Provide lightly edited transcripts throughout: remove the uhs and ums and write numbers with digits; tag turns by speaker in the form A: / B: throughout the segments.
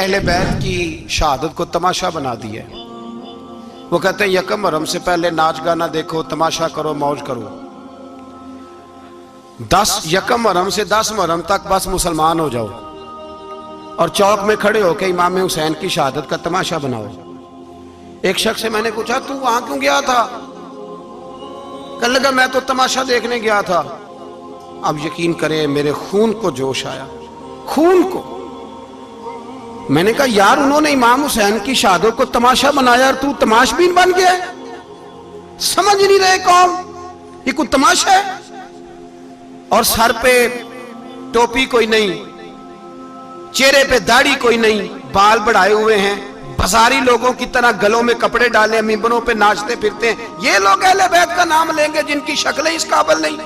A: اہل بیت کی شہادت کو تماشا بنا دیا ہے۔ وہ کہتے ہیں یکم محرم سے پہلے ناچ گانا دیکھو، تماشا کرو، موج کرو۔ 10 یکم محرم سے 10 محرم تک بس مسلمان ہو جاؤ اور چوک میں کھڑے ہو کے امام حسین کی شہادت کا تماشا بناؤ۔ ایک شخص سے میں نے پوچھا تو وہاں کیوں گیا تھا؟ کہنے لگا میں تو تماشا دیکھنے گیا تھا۔ اب یقین کریں میرے خون کو جوش آیا، خون کو۔ میں نے کہا یار انہوں نے امام حسین کی شہادت کو تماشا بنایا اور تو تماشبین بن گیا، سمجھ نہیں رہے قوم یہ کوئی تماشا ہے؟ اور سر پہ ٹوپی کوئی نہیں، چہرے پہ داڑھی کوئی نہیں، بال بڑھائے ہوئے ہیں، بازاری لوگوں کی طرح گلوں میں کپڑے ڈالے ممبروں پہ ناچتے پھرتے ہیں۔ یہ لوگ اہل بیت کا نام لیں گے جن کی شکلیں اس قابل نہیں؟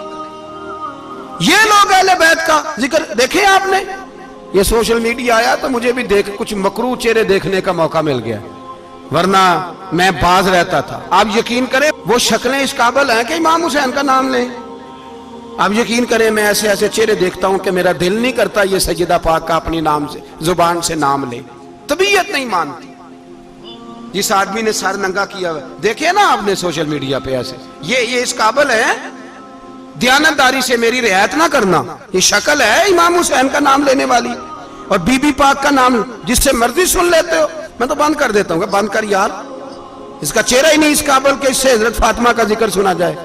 A: یہ لوگ اہل بیت کا ذکر دیکھیں آپ نے؟ یہ سوشل میڈیا آیا تو مجھے بھی کچھ مکروہ چہرے دیکھنے کا موقع مل گیا، ورنہ میں باز رہتا تھا۔ آپ یقین کریں وہ شکلیں اس قابل ہیں کہ امام حسین کا نام لیں؟ آپ یقین کریں میں ایسے ایسے چہرے دیکھتا ہوں کہ میرا دل نہیں کرتا یہ سیدہ پاک کا اپنی نام سے زبان سے نام لے، طبیعت نہیں مانتی۔ جس آدمی نے سر ننگا کیا دیکھے نا آپ نے سوشل میڈیا پہ ایسے، یہ اس قابل ہے دیانتداری سے میری رعایت نہ کرنا؟ یہ شکل ہے امام حسین کا نام لینے والی؟ اور بی بی پاک کا نام جس سے مرضی سن لیتے ہو۔ میں تو بند کر دیتا ہوں کہ بند کر یار، اس کا چہرہ ہی نہیں اس قابل کہ اس سے حضرت فاطمہ کا ذکر سنا جائے،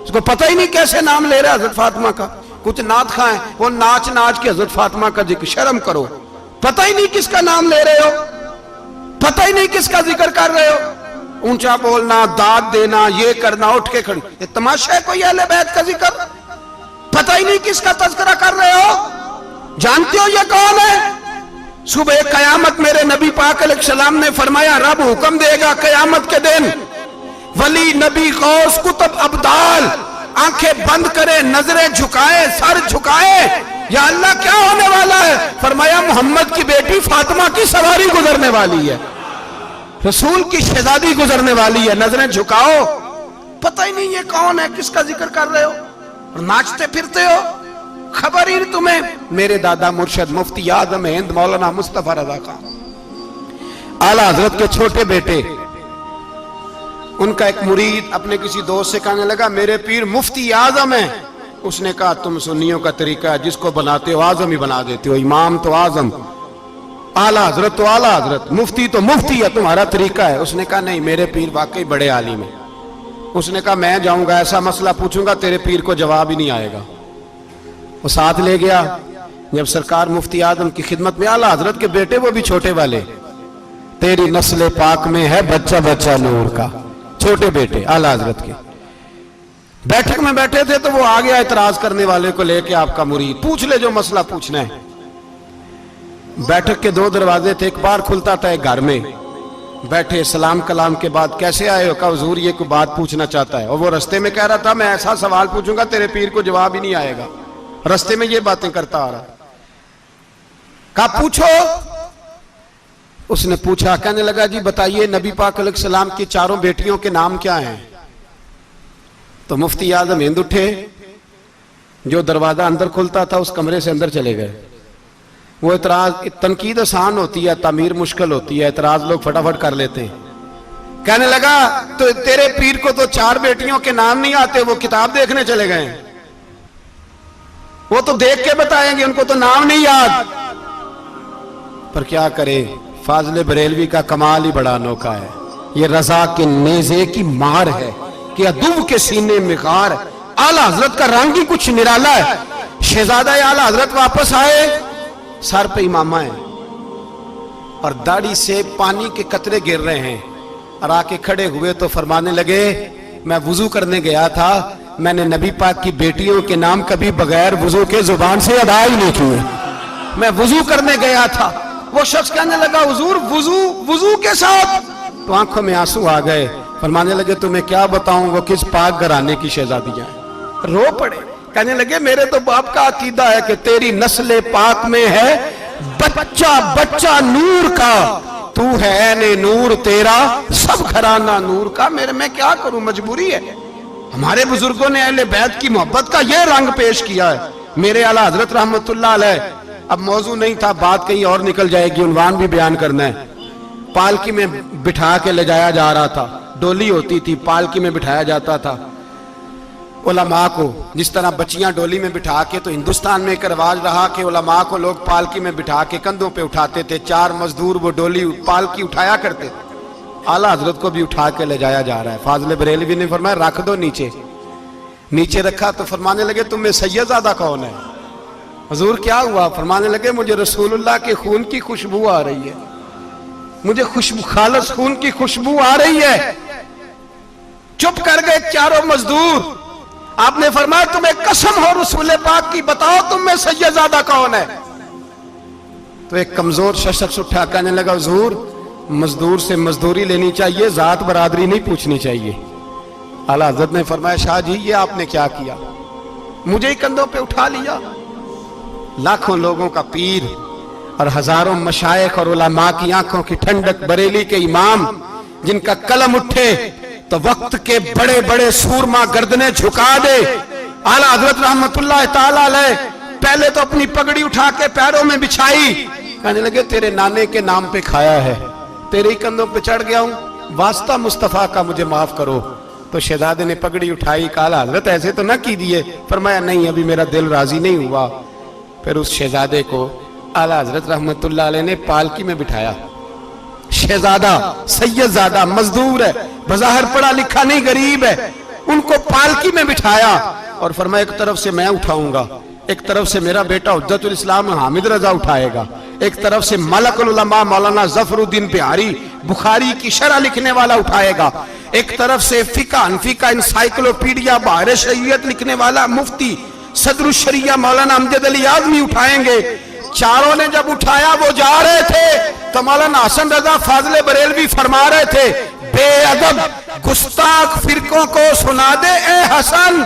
A: اس کو پتہ ہی نہیں کیسے نام لے رہا حضرت فاطمہ کا۔ کچھ نعت خواہیں وہ ناچ ناچ کے حضرت فاطمہ کا ذکر، شرم کرو، پتہ ہی نہیں کس کا نام لے رہے ہو، پتہ ہی نہیں کس کا ذکر کر رہے ہو، اونچا بولنا، داد دینا، یہ کرنا، اٹھ کے کھڑی، یہ تماشا ہے کوئی اہل بیت کا ذکر؟ پتہ ہی نہیں کس کا تذکرہ کر رہے ہو؟ جانتے ہو یہ کون ہے؟ صبح قیامت میرے نبی پاک علیہ السلام نے فرمایا رب حکم دے گا قیامت کے دن، ولی نبی غوث کتب ابدال آنکھیں بند کرے، نظریں جھکائے، سر جھکائے، یا اللہ کیا ہونے والا ہے؟ فرمایا محمد کی بیٹی فاطمہ کی سواری گزرنے والی ہے، رسول کی شہزادی گزرنے والی ہے، نظریں جھکاؤ۔ پتہ ہی نہیں یہ کون ہے، کس کا ذکر کر رہے ہو اور ناچتے پھرتے ہو، خبر ہی نہیں تمہیں۔ میرے دادا مرشد مفتی اعظم ہند مولانا مصطفیٰ رضا خان اعلیٰ حضرت کے چھوٹے بیٹے، ان کا ایک مرید اپنے کسی دوست سے کہنے لگا میرے پیر مفتی اعظم ہیں۔ اس نے کہا تم سنیوں کا طریقہ ہے جس کو بناتے ہو اعظم ہی بنا دیتے ہو، امام تو اعظم، اعلیٰ حضرت تو اعلیٰ حضرت، مفتی تو مفتی ہے، تمہارا طریقہ ہے۔ اس نے کہا نہیں میرے پیر واقعی بڑے عالم ہیں۔ اس نے کہا میں جاؤں گا ایسا مسئلہ پوچھوں گا تیرے پیر کو جواب ہی نہیں آئے گا۔ وہ ساتھ لے گیا، جب سرکار مفتی اعظم کی خدمت میں، اعلیٰ حضرت کے بیٹے وہ بھی چھوٹے والے، تیری نسل پاک میں ہے بچہ بچہ نور کا، چھوٹے بیٹے اعلیٰ حضرت کے بیٹھک میں بیٹھے تھے تو وہ آ گیا اعتراض کرنے والے کو لے کے، آپ کا مرید پوچھ لے جو مسئلہ پوچھنا ہے۔ بیٹھک کے 2 دروازے تھے، ایک بار کھلتا تھا ایک گھر میں، بیٹھے سلام کلام کے بعد کیسے آئے ہو؟ کہا حضور یہ کوئی بات پوچھنا چاہتا ہے، اور وہ رستے میں کہہ رہا تھا میں ایسا سوال پوچھوں گا تیرے پیر کو جواب ہی نہیں آئے گا، رستے میں یہ باتیں کرتا آ رہا۔ کہا پوچھو۔ اس نے پوچھا، کہنے لگا جی بتائیے نبی پاک علیہ السلام کی 4 بیٹیوں کے نام کیا ہیں؟ تو مفتی اعظم ہند اٹھے، جو دروازہ اندر کھلتا تھا اس کمرے سے اندر چلے گئے۔ وہ اعتراض، تنقید آسان ہوتی ہے، تعمیر مشکل ہوتی ہے، اعتراض لوگ فٹافٹ کر لیتے ہیں۔ کہنے لگا تو تیرے پیر کو تو 4 بیٹیوں کے نام نہیں آتے، وہ کتاب دیکھنے چلے گئے ہیں، وہ تو دیکھ کے بتائیں گے، ان کو تو نام نہیں یاد۔ پر کیا کرے، فاضل بریلوی کا کمال ہی بڑا انوکھا ہے، یہ رضا کے نیزے کی مار ہے کہ عدو کے سینے میں غار۔ اعلیٰ حضرت کا رنگ ہی کچھ نرالا ہے۔ شہزادہ اعلیٰ حضرت واپس آئے، سر پہ امامہ ہے اور داڑھی سے پانی کے قطرے گر رہے ہیں، اور آ کے کھڑے ہوئے تو فرمانے لگے میں وضو کرنے گیا تھا، میں نے نبی پاک کی بیٹیوں کے نام کبھی بغیر وضو کے زبان سے ادا ہی نہیں کیے، میں وضو کرنے گیا تھا۔ وہ شخص کہنے لگا حضور وضو کے ساتھ؟ تو آنکھوں میں آنسو آ گئے، فرمانے لگے تمہیں کیا بتاؤں وہ کس پاک گھرانے کی شہزادیاں ہیں۔ رو پڑے، کہنے لگے میرے تو باپ کا عقیدہ ہے کہ تیری نسل پاک میں ہے بچہ بچہ نور کا، تو ہے عین نور تیرا سب گھرانہ نور کا۔ میرے میں کیا کروں، مجبوری ہے۔ ہمارے بزرگوں نے اہل بیت کی محبت کا یہ رنگ پیش کیا ہے۔ میرے اعلیٰ حضرت رحمت اللہ علیہ اب موضوع نہیں تھا, بات کہیں اور نکل جائے گی, عنوان بھی بیان کرنا ہے. پالکی میں بٹھا کے لے جایا جا رہا تھا, ڈولی ہوتی تھی, پالکی میں بٹھایا جاتا تھا علماء کو, جس طرح بچیاں ڈولی میں بٹھا کے, تو ہندوستان میں ایک رواج رہا کہ علماء کو لوگ پالکی میں بٹھا کے کندھوں پہ اٹھاتے تھے, 4 مزدور وہ ڈولی پالکی اٹھایا کرتے تھے. اعلیٰ حضرت کو بھی اٹھا کے لے جایا جا رہا ہے. فاضل بریلوی نے فرمایا رکھ دو نیچے. نیچے رکھا تو فرمانے لگے تم میں سید زادہ کون ہے؟ حضور کیا ہوا؟ فرمانے لگے مجھے رسول اللہ کے خون کی خوشبو آ رہی ہے, مجھے خالص خون کی خوشبو آ رہی ہے. چپ کر گئے چاروں مزدور. آپ نے فرمایا تمہیں قسم ہو رسول پاک کی, بتاؤ تم میں سید زادہ کون ہے؟ تو ایک کمزور شخص اٹھا کہنے لگا حضور مزدور سے مزدوری لینی چاہیے, ذات برادری نہیں پوچھنی چاہیے. اعلیٰ حضرت نے فرمایا شاہ جی یہ آپ نے کیا کیا, مجھے ہی کندھوں پہ اٹھا لیا. لاکھوں لوگوں کا پیر اور ہزاروں مشائخ اور علماء کی آنکھوں کی ٹھنڈک, بریلی کے امام جن کا قلم اٹھے تو وقت کے بڑے بڑے سورما گردنیں جھکا دے. اعلیٰ حضرت رحمت اللہ تعالی علیہ پہلے تو اپنی پگڑی اٹھا کے پیروں میں بچھائی, کہنے لگے تیرے نانے کے نام پہ کھایا ہے, تیرے ہی کندھوں پہ چڑھ گیا ہوں, واسطہ مصطفیٰ کا مجھے معاف کرو. تو شہزادے نے پگڑی اٹھائی, کہا حضرت ایسے تو نہ کیجیے. فرمایا نہیں ابھی میرا دل راضی نہیں ہوا. پھر اس شہزادے کو اعلیٰ حضرت رحمت اللہ علیہ نے پالکی میں بٹھایا. شہزادہ سید زادہ مزدور ہے, بظاہر پڑھا لکھا نہیں, غریب ہے, ان کو پالکی میں بٹھایا اور فرمایا ایک طرف سے میں اٹھاؤں گا, ایک طرف سے میرا بیٹا حجت الاسلام حامد رضا اٹھائے گا, ایک طرف سے ملک العلماء مولانا ظفر الدین بہاری بخاری کی شرح لکھنے والا اٹھائے گا, ایک طرف سے فقہ حنفی کا انسائکلوپیڈیا بحر شریعت لکھنے والا مفتی صدر الشریعہ مولانا امجد علی اعظمی اٹھائیں گے. چاروں نے جب اٹھایا وہ جا رہے تھے تو مولانا حسن رضا فاضل بریلوی فرما رہے تھے بے ادب گستاخ فرقوں کو سنا دے اے حسن,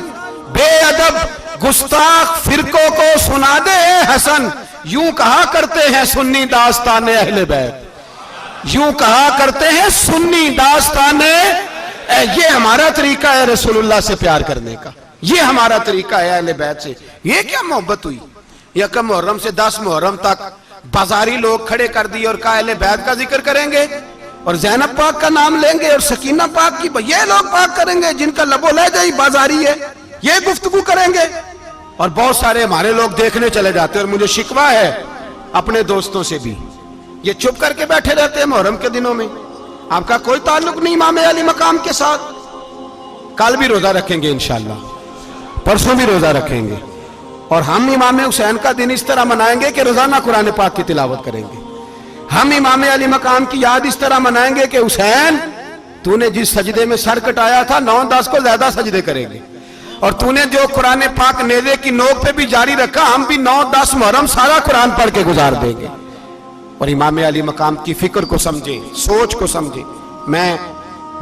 A: بے ادب گستاخ فرقوں کو سنا دے اے حسن. یوں کہا کرتے ہیں سنی داستان اہل بیت, یوں کہا کرتے ہیں سنی داستان. یہ ہمارا طریقہ ہے رسول اللہ سے پیار کرنے کا, یہ ہمارا طریقہ ہے اہل بیت سے. یہ کیا محبت ہوئی؟ یکم محرم سے 10 محرم تک بازاری لوگ کھڑے کر دیے اور کہا اہل بیت کا ذکر کریں گے اور زینب پاک کا نام لیں گے اور سکینہ پاک کی, یہ لوگ پاک کریں گے جن کا لب و لہجہ ہی بازاری ہے, یہ گفتگو کریں گے. اور بہت سارے ہمارے لوگ دیکھنے چلے جاتے ہیں, اور مجھے شکوہ ہے اپنے دوستوں سے بھی, یہ چپ کر کے بیٹھے رہتے ہیں محرم کے دنوں میں. آپ کا کوئی تعلق نہیں امام علی مقام کے ساتھ. کل بھی روزہ رکھیں گے انشاءاللہ, پرسوں بھی روزہ رکھیں گے, اور ہم امام حسین کا دن اس طرح منائیں گے کہ روزانہ قرآن پاک کی تلاوت کریں گے. ہم امام علی مقام کی یاد اس طرح منائیں گے کہ حسین تو نے جس سجدے میں سر کٹایا تھا 9-10 کو زیادہ سجدے کریں گے, اور تو نے جو قرآن پاک نیزے کی نوک پہ بھی جاری رکھا, ہم بھی 9-10 محرم سارا قرآن پڑھ کے گزار دیں گے. اور امام علی مقام کی فکر کو سمجھیں, سوچ کو سمجھیں. میں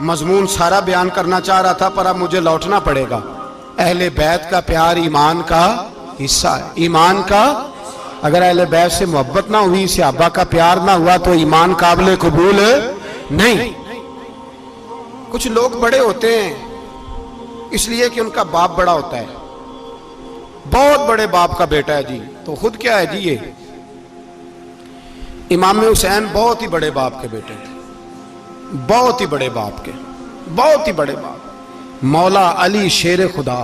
A: مضمون سارا بیان کرنا چاہ رہا تھا پر اب مجھے لوٹنا پڑے گا. اہل بیت کا پیار ایمان کا حصہ ہے, ایمان کا. اگر اہل بیت سے محبت نہ ہوئی, صحابہ کا پیار نہ ہوا تو ایمان قابل قبول نہیں. کچھ لوگ بڑے ہوتے ہیں اس لیے کہ ان کا باپ بڑا ہوتا ہے, بہت بڑے باپ کا بیٹا ہے جی, تو خود کیا ہے جی. یہ امام حسین بہت ہی بڑے باپ کے بیٹے تھے, بہت ہی بڑے باپ کے, بہت ہی بڑے باپ. مولا علی شیر خدا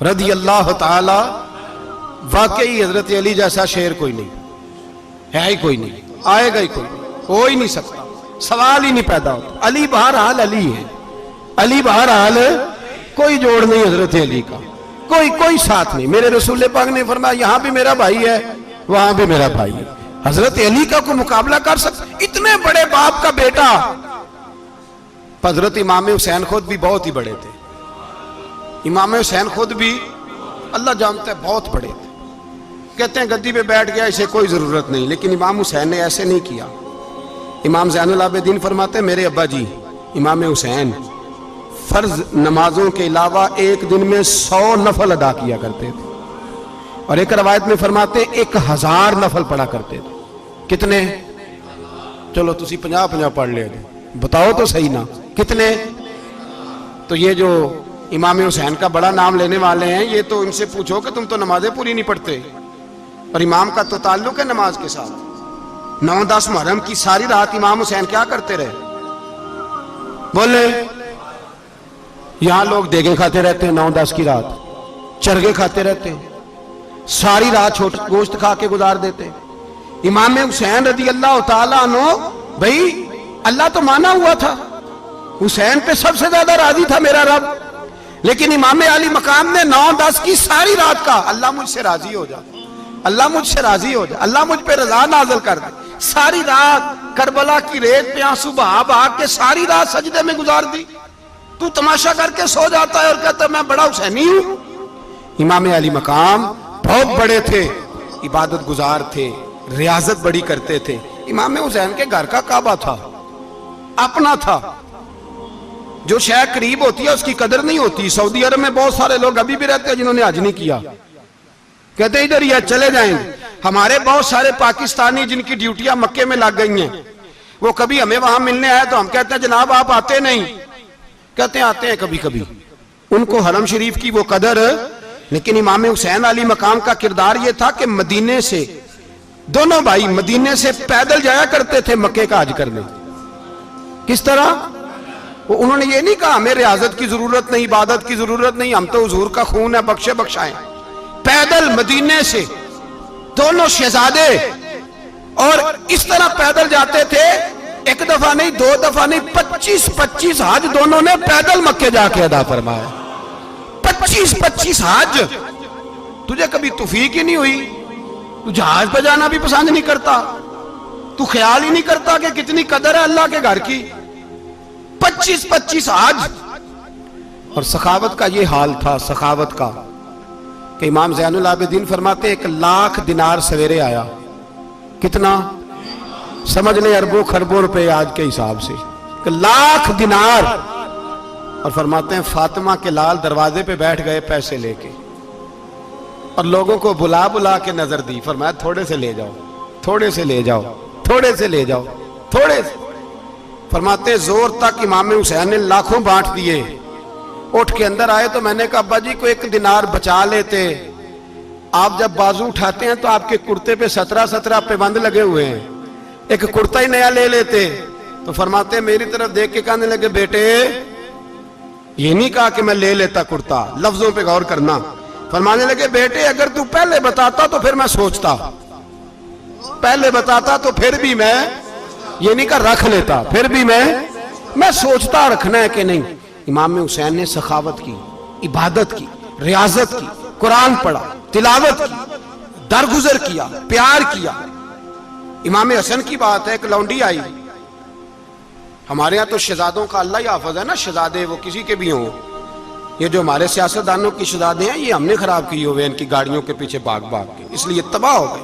A: رضی اللہ تعالی, واقعی حضرت علی جیسا شیر کوئی نہیں ہے, ہی کوئی نہیں, آئے گا ہی کوئی نہیں, ہو ہی نہیں سکتا, سوال ہی نہیں پیدا ہوتا. علی بہرحال علی ہے, علی بہرحال کوئی جوڑ نہیں حضرت علی کا, کوئی ساتھ نہیں. میرے رسول پاک نے فرمایا یہاں بھی میرا بھائی ہے وہاں بھی میرا بھائی ہے. حضرت علی کا کوئی مقابلہ کر سکتا؟ اتنے بڑے باپ کا بیٹا. حضرت امام حسین خود بھی بہت ہی بڑے تھے, امام حسین خود بھی اللہ جانتا ہے بہت بڑے تھے. کہتے ہیں گدی پہ بیٹھ گیا اسے کوئی ضرورت نہیں, لیکن امام حسین نے ایسے نہیں کیا. امام زین العابدین فرماتے ہیں میرے ابا جی امام حسین فرض نمازوں کے علاوہ ایک دن میں 100 نفل ادا کیا کرتے تھے, اور ایک روایت میں فرماتے ہیں 1000 نفل پڑھا کرتے تھے. کتنے؟ چلو تسی 50 پڑھ لے, بتاؤ تو صحیح نا کتنے. تو یہ جو امام حسین کا بڑا نام لینے والے ہیں, یہ تو ان سے پوچھو کہ تم تو نمازیں پوری نہیں پڑھتے, اور امام کا تو تعلق ہے نماز کے ساتھ. 9-10 محرم کی ساری رات امام حسین کیا کرتے رہے؟ بولے. یہاں لوگ دیگیں کھاتے رہتے ہیں 9-10 کی رات, چرگے کھاتے رہتے ہیں, ساری رات گوشت کھا کے گزار دیتے ہیں. امام حسین رضی اللہ تعالیٰ عنہ, بھائی اللہ تو مانا ہوا تھا, حسین پہ سب سے زیادہ راضی تھا میرا رب, لیکن امام علی مقام نے 9-10 کی ساری رات کا اللہ مجھ سے راضی ہو جا, اللہ مجھ سے راضی ہو جا, اللہ مجھ پہ رضا نازل کر دے. ساری رات کربلا کی ریت پہ آنسو بہا بہا کے ساری رات سجدے میں گزار دی. تو تماشا کر کے سو جاتا ہے اور کہتا ہے میں بڑا حسینی ہوں. امام علی مقام بہت بڑے تھے, عبادت گزار تھے, ریاضت بڑی کرتے تھے. امام حسین کے گھر کا کعبہ تھا, اپنا تھا. جو شے قریب ہوتی ہے اس کی قدر نہیں ہوتی. سعودی عرب میں بہت سارے لوگ ابھی بھی رہتے ہیں جنہوں نے حج نہیں کیا, کہتے ادھر ہی چلے جائیں. ہمارے بہت سارے پاکستانی جن کی ڈیوٹیاں مکے میں لگ گئی ہیں, وہ کبھی ہمیں وہاں ملنے آئے تو ہم کہتے ہیں جناب آپ آتے نہیں, کہتے ہیں آتے ہیں کبھی کبھی. ان کو حرم شریف کی وہ قدر. لیکن امام حسین علی مقام کا کردار یہ تھا کہ مدینے سے, دونوں بھائی مدینے سے پیدل جایا کرتے تھے مکے کا حج کرنے. کس طرح؟ انہوں نے یہ نہیں کہا ہمیں ریاضت کی ضرورت نہیں, عبادت کی ضرورت نہیں, ہم تو حضور کا خون ہے بخشے بخشائیں. پیدل مدینے سے دونوں شہزادے, اور اس طرح پیدل جاتے تھے. ایک دفعہ نہیں, 2 دفعہ نہیں, 25 حج دونوں نے پیدل مکے جا کے ادا فرمایا. 25 حج. تجھے کبھی توفیق ہی نہیں ہوئی؟ تو جہاز پہ جانا بھی پسند نہیں کرتا, تو خیال ہی نہیں کرتا کہ کتنی قدر ہے اللہ کے گھر کی. 25 حج. اور سخاوت کا یہ حال تھا, سخاوت کا, کہ امام زین العابدین فرماتے 1,00,000 دینار سویرے آیا. کتنا؟ سمجھ لیں اربوں خربوں روپے آج کے حساب سے. 1,00,000 دینار. اور فرماتے ہیں فاطمہ کے لال دروازے پہ بیٹھ گئے پیسے لے کے, اور لوگوں کو بلا بلا کے نظر دی. فرمایا تھوڑے سے لے جاؤ, تھوڑے سے لے جاؤ, تھوڑے سے لے جاؤ, تھوڑے سے. فرماتے ہیں زور تک امام حسین نے لاکھوں بانٹ دیے. اٹھ کے اندر آئے تو میں نے کہا ابا جی کو 1 دینار بچا لیتے. آپ جب بازو اٹھاتے ہیں تو آپ کے کرتے پہ 17 پابند لگے ہوئے ہیں, ایک کرتا ہی نیا لے لیتے. تو فرماتے ہیں میری طرف دیکھ کے کہنے لگے بیٹے یہ نہیں کہا کہ میں لے لیتا کرتا, لفظوں پہ غور کرنا. فرمانے لگے بیٹے اگر تو پہلے بتاتا تو پھر میں سوچتا, پہلے بتاتا تو پھر بھی میں یہ نہیں کہا رکھ لیتا, پھر بھی میں سوچتا رکھنا ہے کہ نہیں. امام حسین نے سخاوت کی, عبادت کی, ریاضت کی, قرآن پڑھا, تلاوت کی, درگزر کیا, پیار کیا. امام حسن کی بات ہے, ایک لونڈی آئی. ہمارے یہاں تو شہزادوں کا اللہ ہی حافظ ہے نا, شہزادے وہ کسی کے بھی ہوں. یہ جو ہمارے سیاستدانوں کی شہزادے ہیں یہ ہم نے خراب کیے ہوئے, ان کی گاڑیوں کے پیچھے بھاگ بھاگ کے, اس لیے تباہ ہو گئے.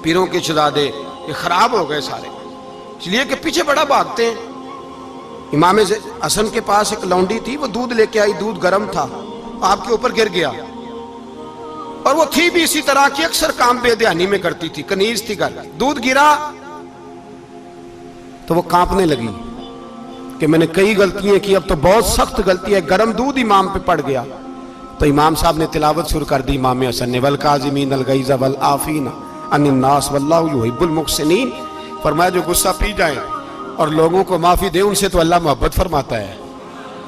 A: پیروں کے شہزادے یہ خراب ہو گئے سارے, اس لیے کہ پیچھے بڑا بھاگتے ہیں. امام حسن کے پاس ایک لونڈی تھی, وہ دودھ لے کے آئی, دودھ گرم تھا, آپ کے اوپر گر گیا. اور وہ تھی بھی اسی طرح کی, اکثر کام بے دھیانی میں کرتی تھی, کنیز تھی گھر. دودھ گرا تو وہ کانپنے لگی کہ میں نے کئی غلطیاں کی, اب تو بہت سخت غلطی ہے. گرم دودھ امام پہ پڑ گیا تو امام صاحب نے تلاوت شروع کر دی امام حسن نے, والکاظمین الغیظ والعافین عن الناس واللہ یحب المحسنین. فرمایا جو غصہ پی جائیں اور لوگوں کو معافی دے, ان سے تو اللہ محبت فرماتا ہے,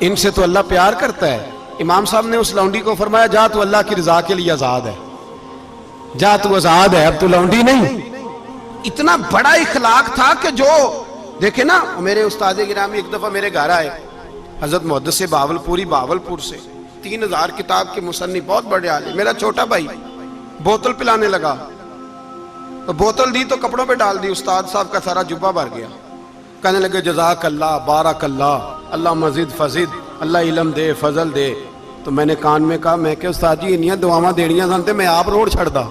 A: ان سے تو اللہ پیار کرتا ہے. امام صاحب نے اس لونڈی کو فرمایا جا تو اللہ کی رضا کے لیے آزاد ہے, جا تو آزاد ہے, اب تو لونڈی نہیں. اتنا بڑا اخلاق تھا کہ جو دیکھیں نا, میرے استاد گرامی ایک دفعہ میرے گھر آئے, حضرت محدث بہاولپوری, بہاولپور سے, 3000 کتاب کے مصنف, بہت بڑے عالم. میرا چھوٹا بھائی بوتل پلانے لگا, تو بوتل دی تو کپڑوں پہ ڈال دی, استاد صاحب کا سارا جبہ بھر گیا. کہنے لگے جزاک اللہ, بارک اللہ, اللہ مزید فزید, اللہ علم دے, فضل دے. تو میں نے کان میں کہا, میں کہ استاد جی انیاں دعاواں دینیاں سنتے, میں آپ روڑ چھڑ دا.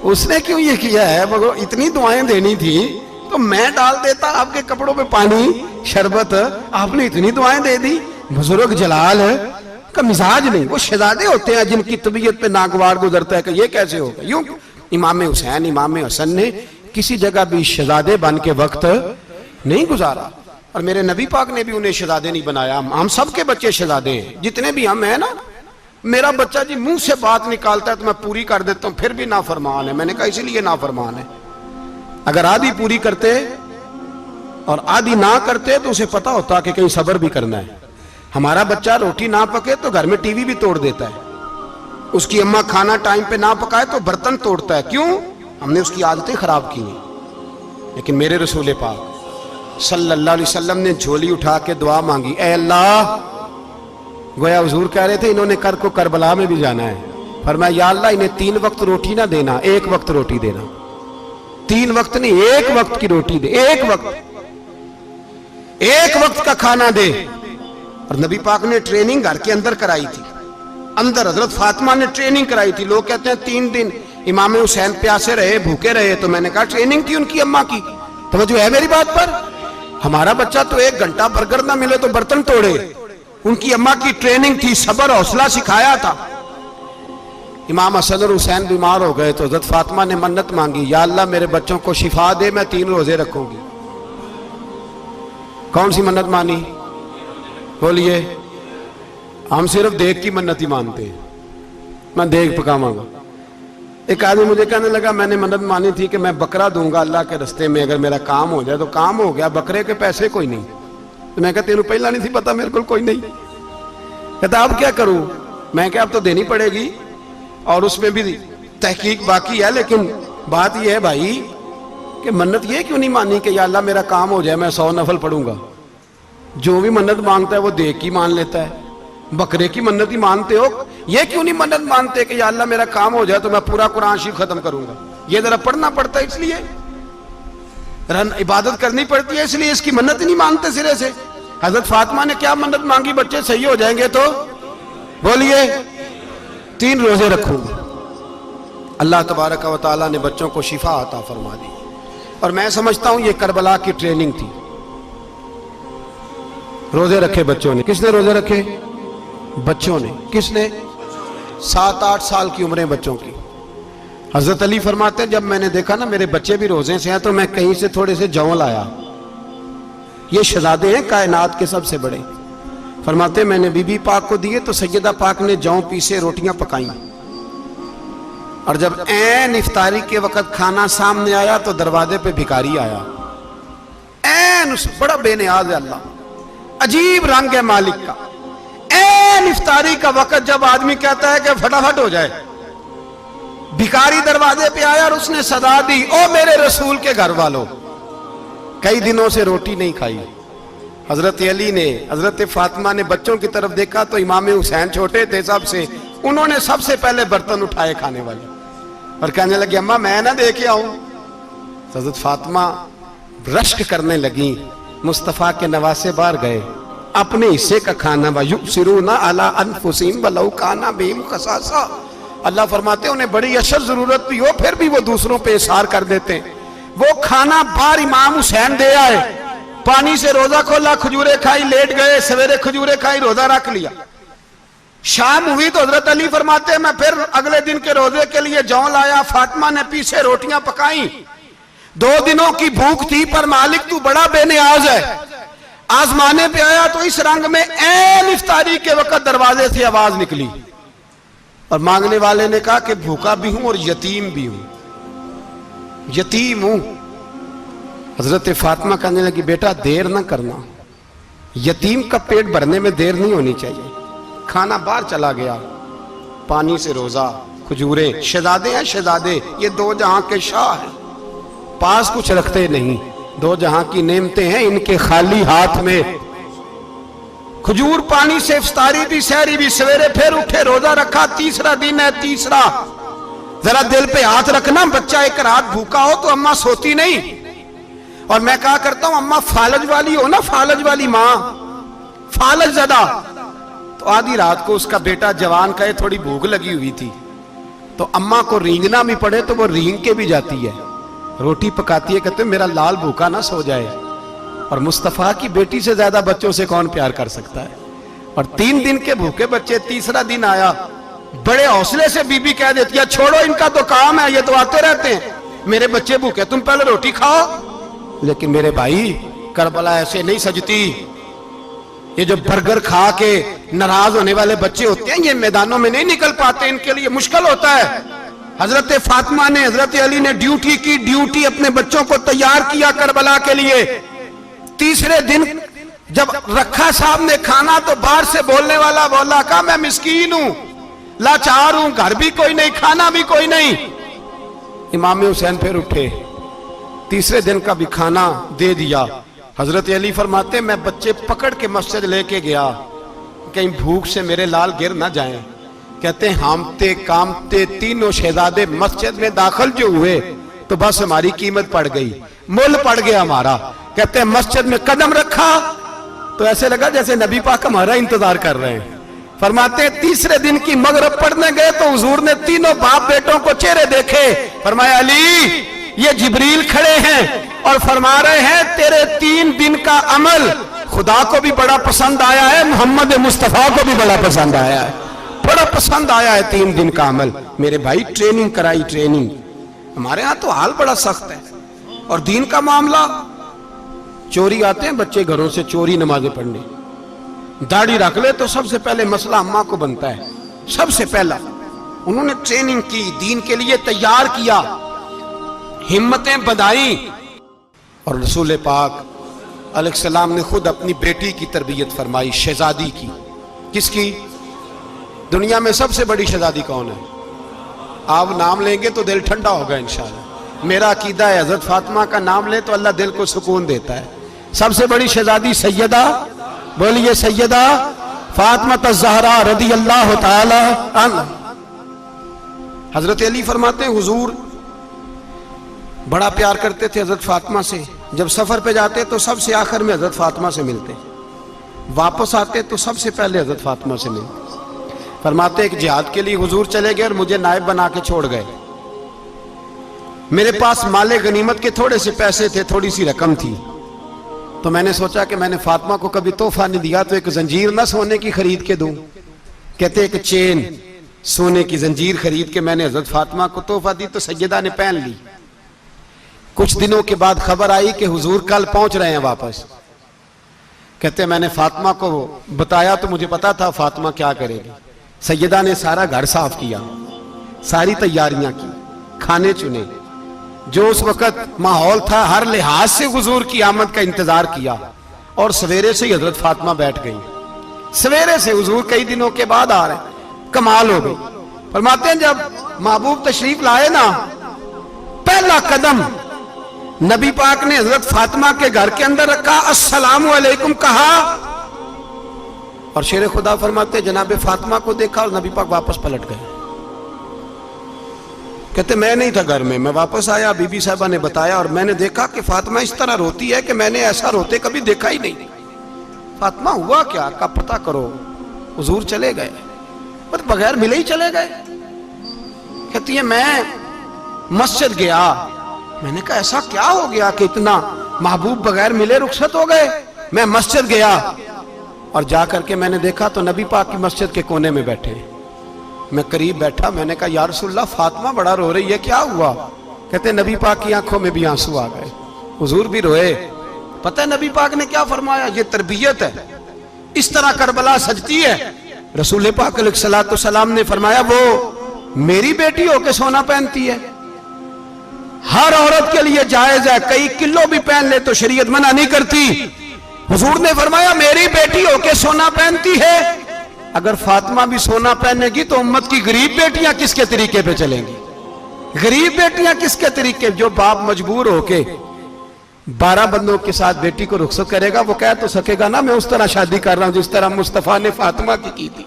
A: اس نے کیوں یہ کیا ہے, مگر اتنی دعائیں دینی تھی تو میں ڈال دیتا آپ کے کپڑوں پہ پانی شربت, آپ نے اتنی دعائیں دے دی. بزرگ جلال کا مزاج نہیں. وہ شہزادے ہوتے ہیں جن کی طبیعت پہ ناگوار گزرتا ہے کہ یہ کیسے ہوگا. یوں امام حسین, امام حسن نے کسی جگہ بھی شہزادے بن کے وقت نہیں گزارا, اور میرے نبی پاک نے بھی انہیں شہزادے نہیں بنایا. ہم سب کے بچے شہزادے ہیں, جتنے بھی ہم ہیں نا. میرا بچہ جی منہ سے بات نکالتا ہے تو میں پوری کر دیتا ہوں، پھر بھی نافرمان ہے۔ میں نے کہا اسی لیے نافرمان ہے، اگر آدھی پوری کرتے اور آدھی نہ کرتے تو اسے پتا ہوتا کہ کہیں صبر بھی کرنا ہے۔ ہمارا بچہ روٹی نہ پکے تو گھر میں ٹی وی بھی توڑ دیتا ہے، اس کی اماں کھانا ٹائم پہ نہ پکائے تو برتن توڑتا ہے۔ کیوں؟ ہم نے اس کی عادتیں خراب کی ہیں۔ لیکن میرے رسول پاک صلی اللہ علیہ وسلم نے جھولی اٹھا کے دعا مانگی، اے اللہ، گویا حضور کہہ رہے تھے انہوں نے کو کربلا میں بھی جانا ہے، فرمایا یا اللہ انہیں 3 وقت روٹی نہ دینا، 1 وقت روٹی دینا۔ 3 وقت نہیں، 1 وقت کی روٹی دے، 1 وقت کا کھانا دے۔ اور نبی پاک نے ٹریننگ گھر کے اندر کرائی تھی، اندر حضرت فاطمہ نے ٹریننگ کرائی تھی۔ لوگ کہتے ہیں 3 دن امام حسین پیاسے رہے، بھوکے رہے، تو میں نے کہا ٹریننگ تھی ان کی اماں کی۔ توجہ ہے میری بات پر؟ ہمارا بچہ تو 1 گھنٹہ برگر نہ ملے تو برتن توڑے، ان کی اماں کی ٹریننگ تھی، صبر حوصلہ سکھایا تھا۔ امام حسن اور حسین بیمار ہو گئے تو حضرت فاطمہ نے منت مانگی، یا اللہ میرے بچوں کو شفا دے، میں 3 روزے رکھوں گی۔ کون سی منت مانی؟ بولیے۔ ہم صرف دیکھ کی منت ہی مانتے ہیں، میں دیکھ پکاواں گا۔ ایک آدمی مجھے کہنے لگا میں نے منت مانی تھی کہ میں بکرا دوں گا اللہ کے رستے میں، اگر میرا کام ہو جائے تو کام ہو گیا، بکرے کے پیسے کوئی نہیں۔ تو میں کہا تیرے پہلا نہیں تھی پتا میرے کو کوئی نہیں۔ کہتا اب کیا کروں؟ میں کہا اب تو دینی پڑے گی، اور اس میں بھی تحقیق باقی ہے، لیکن بات یہ ہے بھائی کہ منت یہ کیوں نہیں مانی کہ یا اللہ میرا کام ہو جائے میں 100 نفل پڑھوں گا؟ جو بھی منت مانگتا ہے وہ دیکھ کی مان لیتا ہے، بکرے کی منت ہی مانتے ہو، یہ کیوں نہیں منت مانتے کہ یا اللہ میرا کام ہو جائے تو میں پورا قرآن شریف ختم کروں گا؟ یہ ذرا پڑھنا پڑتا ہے، اس لیے عبادت کرنی پڑتی ہے، اس لیے اس کی منت ہی نہیں مانتے سرے سے۔ حضرت فاطمہ نے کیا منت مانگی؟ بچے صحیح ہو جائیں گے تو بولیے 3 روزے رکھوں گے۔ اللہ تبارک و تعالیٰ نے بچوں کو شفا عطا فرما دی، اور میں سمجھتا ہوں یہ کربلا کی ٹریننگ تھی۔ روزے رکھے بچوں نے۔ کس نے روزے رکھے؟ بچوں نے۔ کس نے؟ 7-8 سال کی عمریں بچوں کی۔ حضرت علی فرماتے ہیں جب میں نے دیکھا نا میرے بچے بھی روزے سے ہیں تو میں کہیں سے تھوڑے سے جوں لایا، یہ شہزادے ہیں کائنات کے سب سے بڑے۔ فرماتے ہیں میں نے بی بی پاک کو دیے تو سیدہ پاک نے جوں پیسے روٹیاں پکائیں، اور جب عین افطاری کے وقت کھانا سامنے آیا تو دروازے پہ بھکاری آیا، عین اس بڑا بے نیاز ہے اللہ، عجیب رنگ ہے مالک کا۔ عین افطاری کا وقت جب آدمی کہتا ہے کہ فٹافٹ ہو جائے، بھکاری دروازے پہ آیا اور اس نے صدا دی، او میرے رسول کے گھر والوں، کئی دنوں سے روٹی نہیں کھائی۔ حضرت علی نے، حضرت فاطمہ نے بچوں کی طرف دیکھا تو امام حسین چھوٹے تھے سب سے، انہوں نے سب سے پہلے برتن اٹھائے کھانے والے، اور کہنے لگے اماں میں نہ دے کے آؤں؟ حضرت فاطمہ رشک کرنے لگیں، مصطفیٰ کے نواسے باہر گئے، اپنے حصے کا کھانا وَيُؤْثِرُونَ عَلَىٰ أَنفُسِهِمْ وَلَوْ كَانَ بِهِمْ خَصَاصَةٌ۔ اللہ فرماتے ہیں انہیں بڑی اشد ضرورت بھی ہو پھر بھی وہ دوسروں پہ اثار کر دیتے ہیں۔ وہ کھانا باہر امام حسین دے آئے، پانی سے روزہ کھولا، کھجورے کھائی، لیٹ گئے، سویرے کھجورے کھائی، روزہ رکھ لیا۔ شام ہوئی تو حضرت علی فرماتے ہیں میں پھر اگلے دن کے روزے کے لیے جوں لایا، فاطمہ نے پیچھے روٹیاں پکائیں۔ 2 دنوں کی بھوک تھی پر مالک تو بڑا بے نیاز ہے، آزمانے پہ آیا تو اس رنگ میں عین افطاری کے وقت دروازے سے آواز نکلی، اور مانگنے والے نے کہا کہ بھوکا بھی ہوں اور یتیم بھی ہوں، یتیم ہوں۔ حضرت فاطمہ کہنے لگی بیٹا دیر نہ کرنا، یتیم کا پیٹ بھرنے میں دیر نہیں ہونی چاہیے۔ کھانا باہر چلا گیا، پانی سے روزہ، کھجورے، شہزادے ہیں شہزادے، یہ 2 جہاں کے شاہ ہیں، پاس کچھ رکھتے نہیں، 2 جہاں کی نعمتیں ہیں ان کے خالی ہاتھ میں۔ کھجور پانی سے افطاری بھی، سحری بھی، سویرے پھر اٹھے، روزہ رکھا، تیسرا دن ہے، تیسرا۔ ذرا دل پہ ہاتھ رکھنا، بچہ ایک رات بھوکا ہو تو اماں سوتی نہیں، اور میں کہا کرتا ہوں اماں فالج والی ہو نا، فالج والی ماں، فالج زدہ، تو آدھی رات کو اس کا بیٹا جوان کہے تھوڑی بھوک لگی ہوئی تھی تو اماں کو رینگنا بھی پڑے تو وہ رینگ کے بھی جاتی ہے، روٹی پکاتی ہے، کہتے ہیں میرا لال بھوکا نہ سو جائے۔ اور مصطفیٰ کی بیٹی سے زیادہ بچوں سے کون پیار کر سکتا ہے؟ اور 3 دن کے بھوکے بچے، تیسرا دن آیا، بڑے حوصلے سے بی بی کہہ دیتی ہے چھوڑو ان کا تو کام ہے، یہ تو آتے رہتے ہیں، میرے بچے بھوکے تم پہلے روٹی کھاؤ۔ لیکن میرے بھائی کربلا ایسے نہیں سجتی، یہ جو برگر کھا کے ناراض ہونے والے بچے ہوتے ہیں، یہ میدانوں میں نہیں نکل پاتے، ان کے لیے مشکل ہوتا ہے۔ حضرت فاطمہ نے، حضرت علی نے ڈیوٹی کی، ڈیوٹی اپنے بچوں کو تیار کیا کربلا کے لیے۔ تیسرے دن جب رکھا صاحب نے کھانا تو باہر سے بولنے والا بولا کہا میں مسکین ہوں، لاچار ہوں، گھر بھی کوئی نہیں، کھانا بھی کوئی نہیں۔ امام حسین پھر اٹھے، تیسرے دن کا بھی کھانا دے دیا۔ حضرت علی فرماتے میں بچے پکڑ کے مسجد لے کے گیا، کہیں بھوک سے میرے لال گر نہ جائیں۔ کہتے ہیں ہامتے کامتے تینوں شہزادے مسجد میں داخل جو ہوئے تو بس ہماری قیمت پڑ گئی، مول پڑ گیا ہمارا۔ کہتے ہیں مسجد میں قدم رکھا تو ایسے لگا جیسے نبی پاک ہمارا انتظار کر رہے ہیں۔ فرماتے ہیں تیسرے دن کی مغرب پڑھنے گئے تو حضور نے تینوں باپ بیٹوں کو چہرے دیکھے، فرمایا علی یہ جبریل کھڑے ہیں اور فرما رہے ہیں تیرے 3 دن کا عمل خدا کو بھی بڑا پسند آیا ہے، محمد مصطفیٰ کو بھی بڑا پسند آیا ہے، بڑا پسند آیا ہے 3 دن کا عمل۔ میرے بھائی ٹریننگ کرائی، ٹریننگ۔ ہمارے ہاں تو حال بڑا سخت ہے، اور دین کا معاملہ، چوری آتے ہیں بچے گھروں سے چوری نمازیں پڑھنے، داڑھی رکھ لے تو سب سے پہلے مسئلہ اماں کو بنتا ہے، سب سے پہلا۔ انہوں نے ٹریننگ کی، دین کے لیے تیار کیا، ہمتیں بدائیں، اور رسول پاک علیہ السلام نے خود اپنی بیٹی کی تربیت فرمائی، شہزادی کی۔ کس کی؟ دنیا میں سب سے بڑی شہزادی کون ہے؟ آپ نام لیں گے تو دل ٹھنڈا ہوگا انشاءاللہ۔ میرا عقیدہ ہے حضرت فاطمہ کا نام لے تو اللہ دل کو سکون دیتا ہے۔ سب سے بڑی شہزادی سیدہ، بولیے سیدہ فاطمہ الزہرا رضی اللہ تعالی عنہ۔ حضرت علی فرماتے ہیں حضور بڑا پیار کرتے تھے حضرت فاطمہ سے، جب سفر پہ جاتے تو سب سے آخر میں حضرت فاطمہ سے ملتے، واپس آتے تو سب سے پہلے حضرت فاطمہ سے ملتے۔ فرماتے ایک جہاد کے لیے حضور چلے گئے اور مجھے نائب بنا کے چھوڑ گئے، میرے پاس مال غنیمت کے تھوڑے سے پیسے تھے، تھوڑی سی رقم تھی، تو میں نے سوچا کہ میں نے فاطمہ کو کبھی تحفہ نہیں دیا تو ایک زنجیر نہ سونے کی خرید کے دوں۔ کہتے ایک چین سونے کی زنجیر خرید کے میں نے حضرت فاطمہ کو تحفہ دی تو سیدہ نے پہن لی۔ کچھ دنوں کے بعد خبر آئی کہ حضور کل پہنچ رہے ہیں واپس۔ کہتے میں نے فاطمہ کو بتایا تو مجھے پتا تھا فاطمہ کیا کرے گی۔ سیدہ نے سارا گھر صاف کیا، ساری تیاریاں کی، کھانے چنے، جو اس وقت ماحول تھا ہر لحاظ سے حضور کی آمد کا انتظار کیا، اور سویرے سے ہی حضرت فاطمہ بیٹھ گئی۔ سویرے سے حضور کئی دنوں کے بعد آ رہے ہیں، کمال ہو گئی۔ فرماتے ہیں جب محبوب تشریف لائے نا، پہلا قدم نبی پاک نے حضرت فاطمہ کے گھر کے اندر رکھا، السلام علیکم کہا، اور شیر خدا فرماتے جناب فاطمہ کو دیکھا اور نبی پاک واپس پلٹ گئے۔ کہتے میں نہیں تھا گھر میں واپس آیا، بی بی صاحبہ نے بتایا اور میں نے دیکھا کہ فاطمہ اس طرح روتی ہے کہ میں نے ایسا روتے کبھی دیکھا ہی نہیں۔ فاطمہ ہوا کیا؟ کا پتہ کرو۔ حضور چلے گئے، پر بغیر ملے ہی چلے گئے۔ کہتی ہے میں مسجد گیا، میں نے کہا ایسا کیا ہو گیا کہ اتنا محبوب بغیر ملے رخصت ہو گئے؟ میں مسجد گیا اور جا کر کے میں نے دیکھا تو نبی پاک کی مسجد کے کونے میں بیٹھے، میں قریب بیٹھا، میں نے کہا یا رسول اللہ فاطمہ بڑا رو رہی ہے، کیا ہوا؟ کہتے نبی پاک کی آنکھوں میں بھی آنسو آ گئے، حضور بھی روئے۔ پتہ ہے نبی پاک نے کیا فرمایا؟ یہ تربیت ہے، اس طرح کربلا سجتی ہے۔ رسول پاک علیہ السلام نے فرمایا وہ میری بیٹی ہو کے سونا پہنتی ہے، ہر عورت کے لیے جائز ہے، کئی کلو بھی پہن لے تو شریعت منع نہیں کرتی۔ حضور نے فرمایا میری بیٹی ہو کے سونا پہنتی ہے، اگر فاطمہ بھی سونا پہنے گی تو امت کی غریب بیٹیاں کس کے طریقے پہ چلیں گی؟ غریب بیٹیاں کس کے طریقے؟ جو باپ مجبور ہو کے 12 بندوں کے ساتھ بیٹی کو رخصت کرے گا وہ کہہ تو سکے گا نا میں اس طرح شادی کر رہا ہوں جس طرح مصطفیٰ نے فاطمہ کی تھی،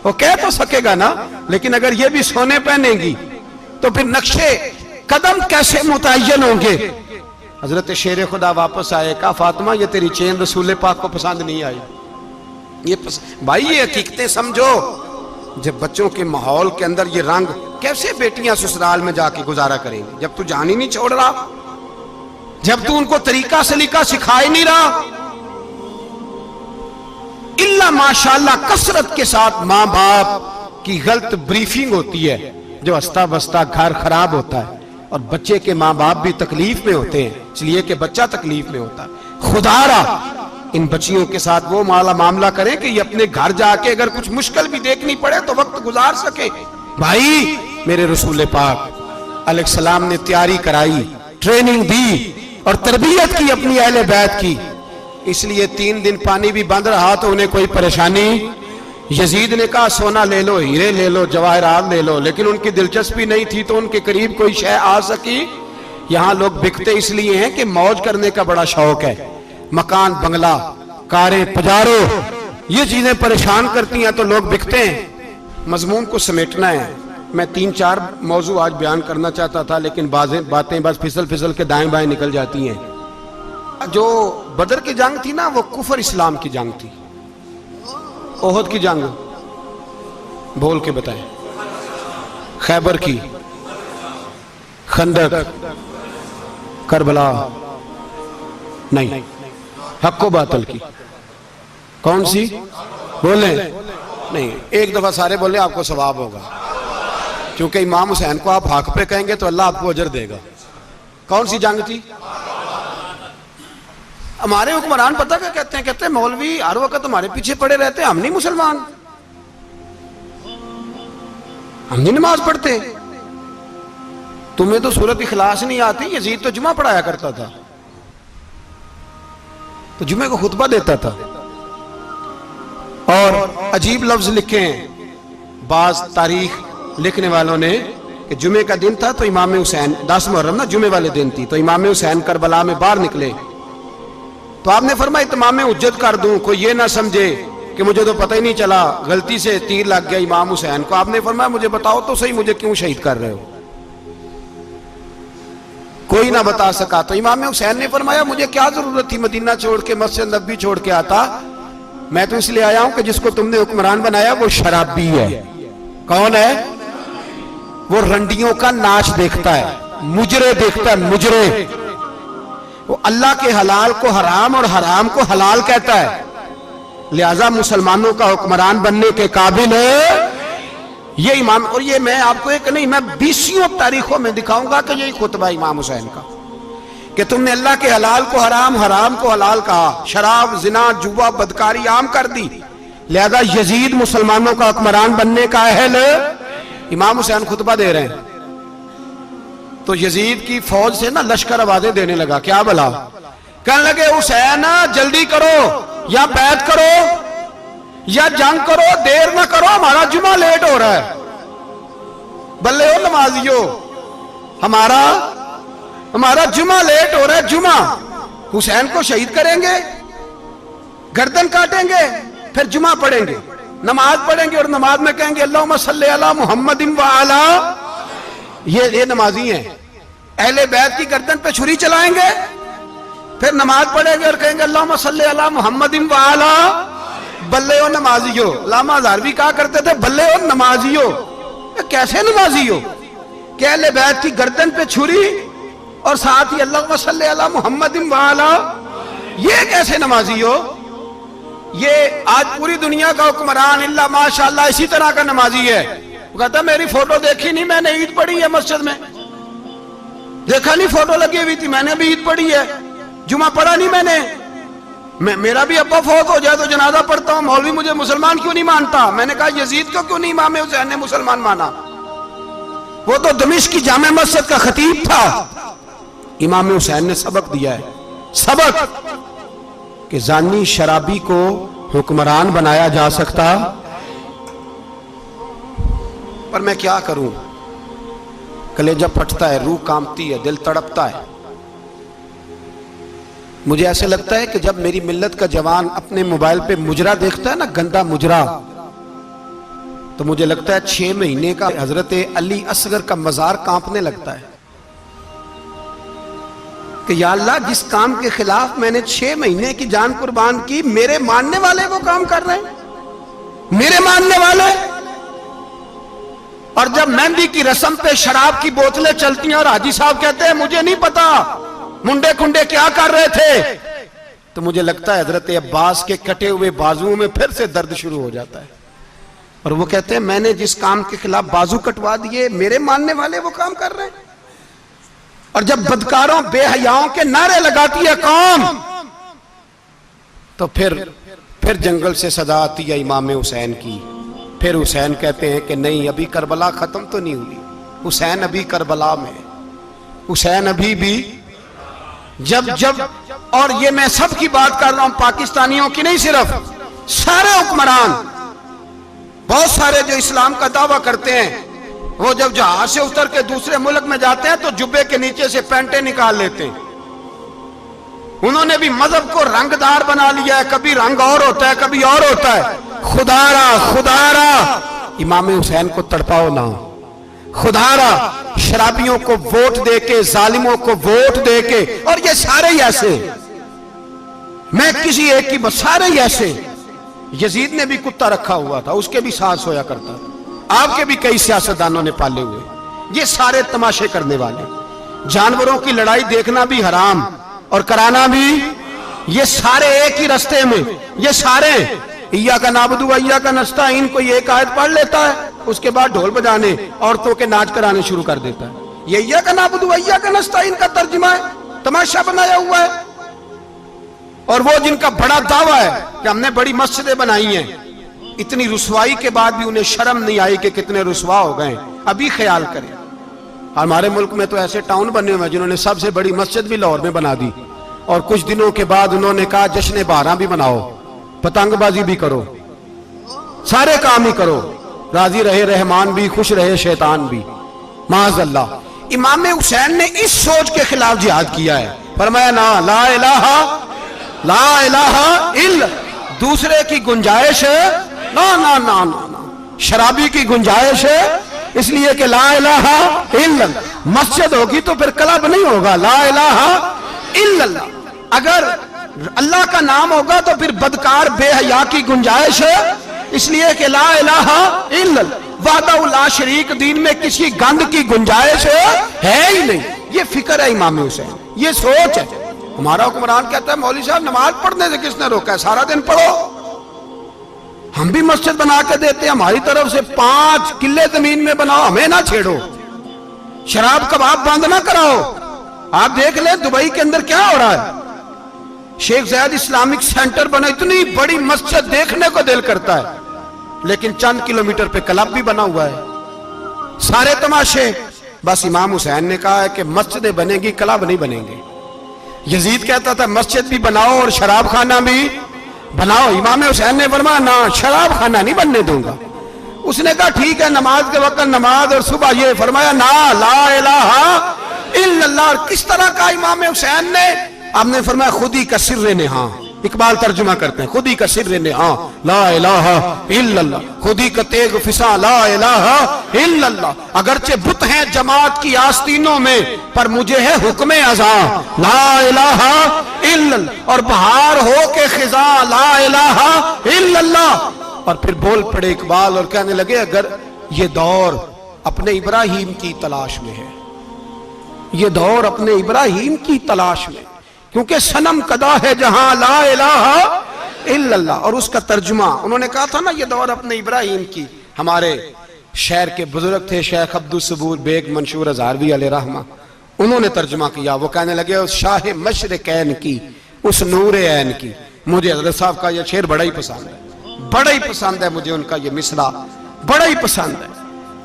A: وہ کہہ تو سکے گا نا، لیکن اگر یہ بھی سونے پہنے گی تو پھر نقشے قدم کیسے متعین ہوں گے؟ حضرت شیر خدا واپس آئے، کہا فاطمہ یہ تیری چین رسول پاک کو پسند نہیں آئی۔ بھائی یہ حقیقتیں سمجھو، جب بچوں کے ماحول کے اندر یہ رنگ، کیسے بیٹیاں سسرال میں جا کے گزارا کریں گی جب تو جان ہی نہیں چھوڑ رہا، جب تو ان کو طریقہ سلیقہ سکھا ہی نہیں رہا؟ اللہ ماشاءاللہ کثرت کے ساتھ ماں باپ کی غلط بریفنگ ہوتی ہے، جو ہستا بستا گھر خراب ہوتا ہے، اور بچے کے ماں باپ بھی تکلیف میں ہوتے ہیں، اس لیے کہ بچہ تکلیف میں ہوتا ہے۔ خدا را ان بچیوں کے ساتھ وہ معاملہ کریں کہ یہ اپنے گھر جا کے اگر کچھ مشکل بھی دیکھنی پڑے تو وقت گزار سکے. بھائی میرے رسول پاک علیہ السلام نے تیاری کرائی، ٹریننگ دی اور تربیت کی اپنی اہل بیت کی، اس لیے 3 دن پانی بھی بند رہا تو انہیں کوئی پریشانی. یزید نے کہا سونا لے لو، ہیرے لے لو، جواہرات لے لو، لیکن ان کی دلچسپی نہیں تھی تو ان کے قریب کوئی شے آ سکی. یہاں لوگ بکتے اس لیے ہیں کہ موج کرنے کا بڑا شوق ہے، مکان بنگلہ کاریں پجارو یہ چیزیں پریشان کرتی ہیں تو لوگ بکتے ہیں. مضمون کو سمیٹنا ہے. میں 3-4 موضوع آج بیان کرنا چاہتا تھا لیکن باتیں بس پھسل کے دائیں بائیں نکل جاتی ہیں. جو بدر کی جنگ تھی نا وہ کفر اسلام کی جنگ تھی. احد کی جنگ بول کے بتائیں. خیبر کی، خندق، کربلا نہیں، حق و باطل کی. کون سی بولیں؟ نہیں، ایک دفعہ سارے بولے آپ کو ثواب ہوگا، کیونکہ امام حسین کو آپ حق پہ کہیں گے تو اللہ آپ کو اجر دے گا. کون سی جنگ تھی؟ ہمارے حکمران پتہ کیا کہتے ہیں؟ کہتے ہیں مولوی ہر وقت ہمارے پیچھے پڑے رہتے ہیں، ہم نہیں مسلمان، ہم نہیں نماز پڑھتے. تمہیں تو سورۃ اخلاص نہیں آتی. یزید تو جمعہ پڑھایا کرتا تھا، تو جمعے کو خطبہ دیتا تھا. اور عجیب لفظ لکھے ہیں بعض تاریخ لکھنے والوں نے کہ جمعے کا دن تھا تو امام حسین 10 محرم نا جمعے والے دن تھی، تو امام حسین کربلا میں باہر نکلے تو آپ نے فرمایا اتمام حجت کر دوں، کوئی یہ نہ سمجھے کہ مجھے تو پتہ ہی نہیں چلا غلطی سے تیر لگ گیا امام حسین کو. آپ نے فرمایا مجھے بتاؤ تو صحیح مجھے کیوں شہید کر رہے ہو؟ کوئی نہ بتا سکا. تو امام حسین نے فرمایا مجھے کیا ضرورت تھی مدینہ چھوڑ کے مسجد نبوی چھوڑ کے آتا، میں تو اس لیے آیا ہوں کہ جس کو تم نے حکمران بنایا وہ شرابی ہے. کون ہے وہ؟ رنڈیوں کا ناچ دیکھتا ہے، مجرے دیکھتا ہے، مجرے. وہ اللہ کے حلال کو حرام اور حرام کو حلال کہتا ہے، لہذا مسلمانوں کا حکمران بننے کے قابل ہے یہ امام. اور یہ میں آپ کو ایک نہیں، میں 20 تاریخوں میں دکھاؤں گا کہ یہی خطبہ امام حسین کا کہ تم نے اللہ کے حلال کو حرام، حرام کو حلال کہا، شراب، زنا، جوا، بدکاری عام کر دی، لہذا یزید مسلمانوں کا حکمران بننے کا اہل. امام حسین خطبہ دے رہے ہیں تو یزید کی فوج سے نا لشکر آوازیں دینے لگا. کیا بلا؟ کہنے لگے حسین جلدی کرو، یا بیعت کرو یا جنگ کرو، دیر نہ کرو، ہمارا جمعہ لیٹ ہو رہا ہے. بلے ہو نمازیو، ہمارا جمعہ لیٹ ہو رہا ہے. جمعہ حسین کو شہید کریں گے، گردن کاٹیں گے، پھر جمعہ پڑھیں گے، نماز پڑھیں گے اور نماز میں کہیں گے اللہم صلی علی محمد وعلی. یہ نمازی ہیں. اہل بیت کی گردن پہ چھری چلائیں گے، پھر نماز پڑھیں گے اور کہیں گے اللہم صلی علی محمد وعلی. بلے ہو نمازیو. علامہ ہزاروی کہا کرتے تھے بلے ہو نمازیو. کیسے نمازیو کہ اہل بیت کی گردن پہ چھری اور ساتھ ہی اللہم صلی علی محمد وعلی؟ یہ کیسے نمازیو؟ یہ آج پوری دنیا کا حکمران اللہ ماشاءاللہ اسی طرح کا نمازی ہے. وہ کہتا ہے میری فوٹو دیکھی نہیں، میں نے عید پڑھی ہے مسجد میں، دیکھا نہیں فوٹو لگی ہوئی تھی، میں نے بھی عید پڑھی ہے، جمعہ پڑھا نہیں میں نے. میرا بھی ابا فوت ہو جائے تو جنازہ پڑھتا ہوں، مولوی مجھے مسلمان کیوں نہیں مانتا؟ میں نے کہا یزید کو کیوں نہیں امام حسین نے مسلمان مانا؟ وہ تو دمشق کی جامع مسجد کا خطیب تھا. امام حسین نے سبق دیا ہے، سبق کہ زانی شرابی کو حکمران بنایا جا سکتا. پر میں کیا کروں، کلیجہ پھٹتا ہے، روح کانپتی ہے، دل تڑپتا ہے. مجھے ایسے لگتا ہے کہ جب میری ملت کا جوان اپنے موبائل پہ مجرا دیکھتا ہے نا، گندا مجرا، تو مجھے لگتا ہے 6 مہینے کا حضرت علی اصغر کا مزار کانپنے لگتا ہے کہ یا اللہ جس کام کے خلاف میں نے 6 مہینے کی جان قربان کی، میرے ماننے والے وہ کام کر رہے ہیں، میرے ماننے والے. اور جب مہندی کی رسم پہ شراب کی بوتلیں چلتی ہیں اور حاجی صاحب کہتے ہیں مجھے نہیں پتا منڈے کنڈے کیا کر رہے تھے، تو مجھے لگتا ہے حضرت عباس کے کٹے ہوئے بازوؤں میں پھر سے درد شروع ہو جاتا ہے. اور وہ کہتے ہیں میں نے جس کام کے خلاف بازو کٹوا دیے، میرے ماننے والے وہ کام کر رہے ہیں. اور جب بدکاروں بے حیاؤں کے نعرے لگاتی ہے قوم، تو تو پھر جنگل سے صدا آتی ہے امام حسین کی. پھر حسین کہتے ہیں کہ نہیں، ابھی کربلا ختم تو نہیں ہوئی، حسین ابھی کربلا میں، حسین ابھی بھی جب اور یہ میں سب کی بات کر رہا ہوں، پاکستانیوں کی نہیں، صرف سارے حکمران، بہت سارے جو اسلام کا دعویٰ کرتے ہیں، وہ جب جہاز سے اتر کے دوسرے ملک میں جاتے ہیں تو جبے کے نیچے سے پینٹیں نکال لیتے ہیں. انہوں نے بھی مذہب کو رنگ دار بنا لیا ہے، کبھی رنگ اور ہوتا ہے کبھی اور ہوتا ہے. خدا را امام حسین کو تڑپاؤ نہ، خدا را شرابیوں کو ووٹ دے کے، ظالموں کو ووٹ دے کے، اور یہ سارے ہی ایسے، میں کسی ایک کی بس، سارے ہی ایسے. یزید نے بھی کتا رکھا ہوا تھا، اس کے بھی ساتھ سویا کرتا تھا، آپ کے بھی کئی سیاستدانوں نے پالے ہوئے. یہ سارے تماشے کرنے والے، جانوروں کی لڑائی دیکھنا بھی حرام اور کرانا بھی، یہ سارے ایک ہی رستے میں، یہ سارے ایاک نعبد و ایاک نستعین کوئی ایک آیت پڑھ لیتا ہے، اس کے بعد ڈھول بجانے، عورتوں کے ناچ کرانے شروع کر دیتا ہے. یہ ایاک نعبد و ایاک نستعین کا ترجمہ ہے، تماشا بنایا ہوا ہے. اور وہ جن کا بڑا دعویٰ ہے کہ ہم نے بڑی مسجدیں بنائی ہیں، اتنی رسوائی کے بعد بھی انہیں شرم نہیں آئی کہ کتنے رسوا ہو گئے. ابھی خیال کریں، ہمارے ملک میں تو ایسے ٹاؤن بنے ہوئے جنہوں نے سب سے بڑی مسجد بھی لاہور میں بنا دی، اور کچھ دنوں کے بعد انہوں نے کہا جشن بہاراں بھی بناؤ، پتنگ بازی بھی کرو، سارے کام ہی کرو، راضی رہے رحمان بھی، خوش رہے شیطان بھی. معاذ اللہ. امام حسین نے اس سوچ کے خلاف جہاد کیا ہے، فرمایا نا لا الہ الا، دوسرے کی گنجائش ہے نا، شرابی کی گنجائش ہے، اس لیے کہ لا الہ الا، مسجد ہوگی تو پھر کلب نہیں ہوگا، لا الہ الا اللہ. اگر اللہ کا نام ہوگا تو پھر بدکار بے حیا کی گنجائش ہے، اس لیے کہ لا الہ الا اللہ، وحدہ لا شریک دین میں کسی گند کی گنجائش ہے ہی نہیں. یہ فکر ہے امام حسین، یہ سوچ ہے. ہمارا حکمران کہتا ہے مولوی صاحب نماز پڑھنے سے کس نے روکا ہے، سارا دن پڑھو. ہم بھی مسجد بنا کے دیتے ہیں، ہماری طرف سے 5 کلے زمین میں بناؤ، ہمیں نہ چھیڑو. شراب کباب بند نہ کراؤ. آپ دیکھ لیں دبئی کے اندر کیا ہو رہا ہے، شیخ زید اسلامک سینٹر بنا، اتنی بڑی مسجد دیکھنے کو دل کرتا ہے، لیکن چند کلومیٹر پہ کلب بھی بنا ہوا ہے، سارے تماشے. بس امام حسین نے کہا ہے کہ مسجدیں بنیں گی، کلب نہیں بنیں گے. یزید کہتا تھا مسجد بھی بناؤ اور شراب خانہ بھی بناؤ. امام حسین نے فرمایا نہ، شراب خانہ نہیں بننے دوں گا. اس نے کہا ٹھیک ہے، نماز کے وقت نماز اور صبح یہ. فرمایا نا لا الہ الا اللہ. اور کس طرح کا امام حسین نے، آپ نے فرمایا خودی کا سر نہاں. اقبال ترجمہ کرتے ہیں خودی کا سر نہاں لا الہ الا اللہ، خودی کا تیغ فساں لا الہ الا اللہ. اگرچہ بت ہیں جماعت کی آستینوں میں، پر مجھے ہے حکم ازاں لا الہ الا اللہ. اور بہار ہو کے خزاں لا الہ الا اللہ. اور پھر بول پڑے اقبال اور کہنے لگے اگر یہ دور اپنے ابراہیم کی تلاش میں ہے، یہ دور اپنے ابراہیم کی تلاش میں، کیونکہ صنم کدا ہے جہاں لا الہ الا اللہ. اور اس کا ترجمہ انہوں نے کہا تھا نا یہ دور اپنے ابراہیم کی. ہمارے شہر کے بزرگ تھے شیخ عبدالصبور بیگ منشور ہزاروی علیہ رحمہ، انہوں نے ترجمہ کیا. وہ کہنے لگے اس شاہ مشرقین کی، اس نور عین کی. مجھے حضرت صاحب کا یہ شعر بڑا ہی پسند ہے، بڑا ہی پسند ہے مجھے ان کا یہ مصرع بڑا ہی پسند ہے.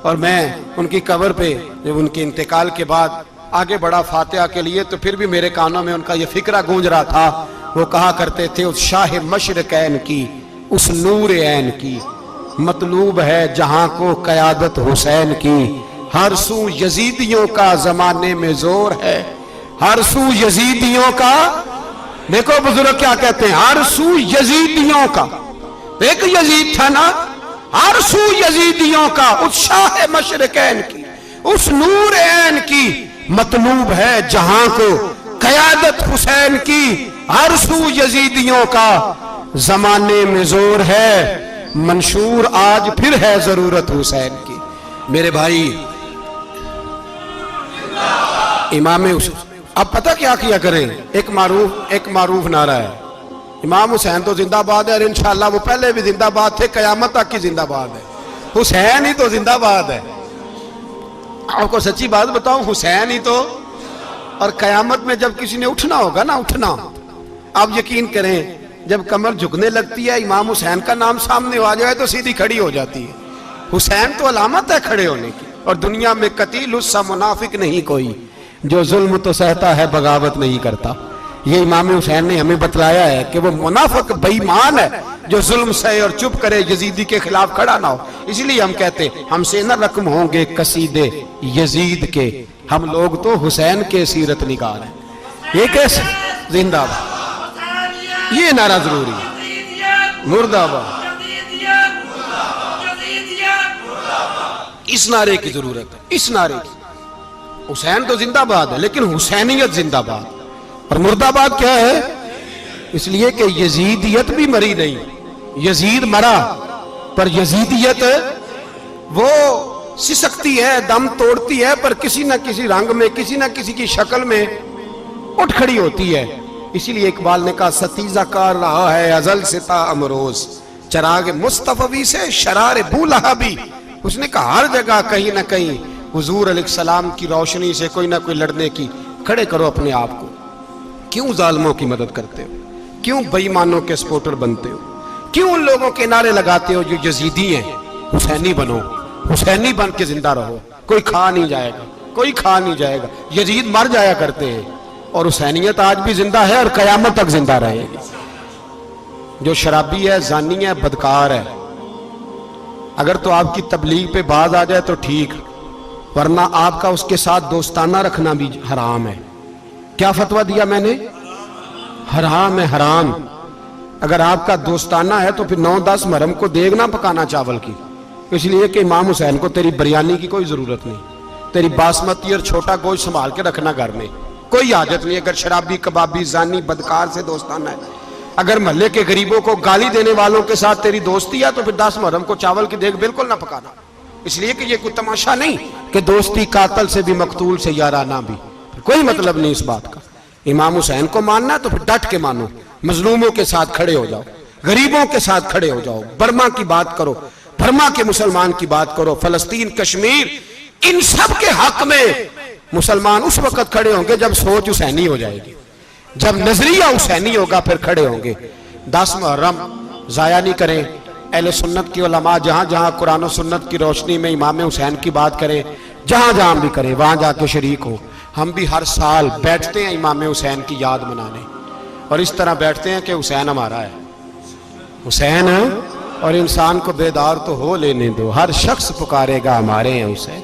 A: اور میں ان کی قبر پہ جب ان کے انتقال کے بعد آگے بڑھا فاتحہ کے لیے تو پھر بھی میرے کانوں میں ان کا یہ فکرہ گونج رہا تھا. وہ کہا کرتے تھے اس شاہ مشرقین کی، اس نور عین کی، مطلوب ہے جہاں کو قیادت حسین کی. ہر سو یزیدیوں کا زمانے میں زور ہے، ہر سو یزیدیوں کا. دیکھو بزرگ کیا کہتے ہیں، ہر سو یزیدیوں کا. ایک یزید تھا نا، ہر سو یزیدیوں کا، اس شاہ مشرقین کی، اس نور عین کی، مطلوب ہے جہاں کو قیادت حسین کی. ہر سو یزیدیوں کا زمانے میں زور ہے، منشور آج پھر ہے ضرورت حسین کی. میرے بھائی امام حسین، اب پتہ کیا کیا کریں، ایک معروف نعرہ ہے، امام حسین تو زندہ باد ہے، اور انشاءاللہ وہ پہلے بھی زندہ باد تھے، قیامت تک کی زندہ باد ہے. حسین ہی تو زندہ باد ہے. آپ کو سچی بات بتاؤں، حسین ہی تو. اور قیامت میں جب کسی نے اٹھنا ہوگا نا، اٹھنا، آپ یقین کریں جب کمر جھکنے لگتی ہے امام حسین کا نام سامنے آ جائے تو سیدھی کھڑی ہو جاتی ہے. حسین تو علامت ہے کھڑے ہونے کی. اور دنیا میں قتیل اس سا منافق نہیں کوئی جو ظلم تو سہتا ہے بغاوت نہیں کرتا. یہ امام حسین نے ہمیں بتلایا ہے کہ وہ منافق بے ایمان ہے جو ظلم سہے اور چپ کرے, یزیدی کے خلاف کھڑا نہ ہو. اس لیے ہم کہتے ہم سے نہ رقم ہوں گے قصیدے یزید کے, ہم لوگ تو حسین کے سیرت نگار ہیں. یہ کیسے زندہ باد, یہ نعرہ ضروری ہے. مرد آباد, اس نعرے کی ضرورت ہے, اس نعرے کی. حسین تو زندہ باد ہے لیکن حسینیت زندہ باد. اور مرد آباد کیا ہے؟ اس لیے کہ یزیدیت بھی مری نہیں, یزید مرا پر یزیدیت وہ سسکتی ہے, دم توڑتی ہے, پر کسی نہ کسی رنگ میں, کسی نہ کسی کی شکل میں اٹھ کھڑی ہوتی ہے. اسی لیے اقبال نے کہا ستیزہ کار رہا ہے ازل سے تا امروز, چراغ مصطفی سے شرار بولہبی. اس نے کہا ہر جگہ کہیں نہ کہیں حضور علیہ السلام کی روشنی سے کوئی نہ کوئی لڑنے کی. کھڑے کرو اپنے آپ کو. کیوں ظالموں کی مدد کرتے ہو؟ کیوں بے ایمانوں کے سپورٹر بنتے ہو؟ کیوں ان لوگوں کے نعرے لگاتے ہو جو یزیدی ہیں؟ حسینی بنو, حسینی بن کے زندہ رہو. کوئی کھا نہیں جائے گا, کوئی کھا نہیں جائے گا. یزید مر جایا کرتے ہیں اور حسینیت آج بھی زندہ ہے اور قیامت تک زندہ رہے گی. جو شرابی ہے, زانی ہے, بدکار ہے, اگر تو آپ کی تبلیغ پہ باز آ جائے تو ٹھیک, ورنہ آپ کا اس کے ساتھ دوستانہ رکھنا بھی حرام ہے. کیا فتویٰ دیا میں نے؟ حرام ہے, حرام. اگر آپ کا دوستانہ ہے تو پھر 9-10 محرم کو دیگ نہ پکانا چاول کی, اس لیے کہ امام حسین کو تیری بریانی کی کوئی ضرورت نہیں. تیری باسمتی اور چھوٹا گوشت سنبھال کے رکھنا گھر میں, کوئی حاجت نہیں. اگر شرابی, کبابی, زانی, بدکار سے دوستانہ ہے, اگر محلے کے غریبوں کو گالی دینے والوں کے ساتھ تیری دوستی ہے تو پھر 10 محرم کو چاول کی دیگ بالکل نہ پکانا. اس لیے کہ یہ کوئی تماشا نہیں کہ دوستی قاتل سے بھی مقتول سے یارانہ بھی, کوئی مطلب نہیں اس بات کا. امام حسین کو ماننا ہے تو پھر ڈٹ کے مانو, مظلوموں کے ساتھ کھڑے ہو جاؤ, غریبوں کے ساتھ کھڑے ہو جاؤ, برما کی بات کرو, برما کے مسلمان کی بات کرو, فلسطین, کشمیر, ان سب کے حق میں مسلمان اس وقت کھڑے ہوں گے جب سوچ حسینی ہو جائے گی, جب نظریہ حسینی ہوگا پھر کھڑے ہوں گے. 10 محرم ضائع نہیں کریں. اہل سنت کی علماء جہاں جہاں قرآن و سنت کی روشنی میں امام حسین کی بات کریں, جہاں جہاں بھی کریں, وہاں جا کے شریک ہوں. ہم بھی ہر سال بیٹھتے ہیں امام حسین کی یاد منانے, اور اس طرح بیٹھتے ہیں کہ حسین ہمارا ہے, حسین ہے, اور انسان کو بیدار تو ہو لینے دو, ہر شخص پکارے گا ہمارے ہیں حسین.